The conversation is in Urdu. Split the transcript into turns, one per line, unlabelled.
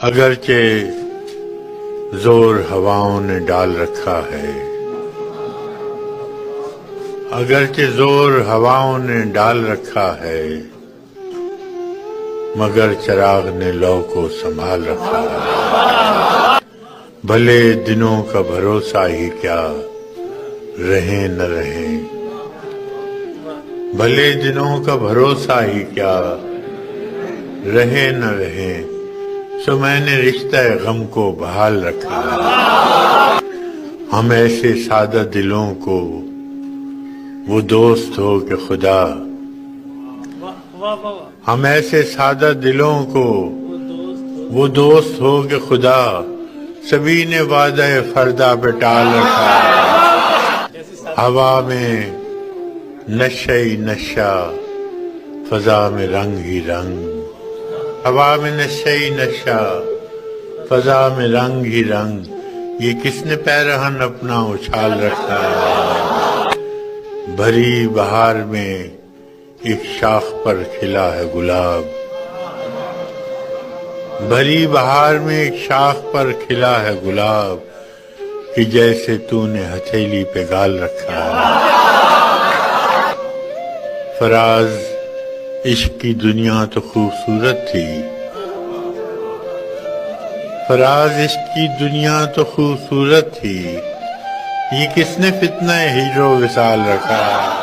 اگرچہ زور ہواؤں نے ڈال رکھا ہے، اگرچہ زور ہواؤں نے ڈال رکھا ہے، مگر چراغ نے لو کو سنبھال رکھا ہے۔ بھلے دنوں کا بھروسہ ہی کیا، رہیں نہ رہیں، بھلے دنوں کا بھروسہ ہی کیا، رہیں نہ رہیں، سو میں نے رشتہ غم کو بحال رکھا ہے۔ ہم ایسے سادہ دلوں کو وہ دوست ہو کہ خدا، ہم ایسے سادہ دلوں کو وہ دوست ہو کہ خدا، سبھی نے وعدہ فردا پہ ٹال رکھا ہے۔ ہوا میں نشہ ہی نشہ، فضا میں رنگ ہی رنگ، ہوا میں نشہ ہی نشہ، فضا میں رنگ ہی رنگ، یہ کس نے پیرہن اپنا اچھال رکھا ہے۔ بھری بہار میں ایک شاخ پر کھلا ہے گلاب، بھری بہار میں ایک شاخ پر کھلا ہے گلاب، کہ جیسے تو نے ہتھیلی پہ گال رکھا ہے۔ فراز عشق کی دنیا تو خوبصورت تھی، فراز عشق کی دنیا تو خوبصورت تھی، یہ کس نے فتنہ ہجر و وصال رکھا ہے۔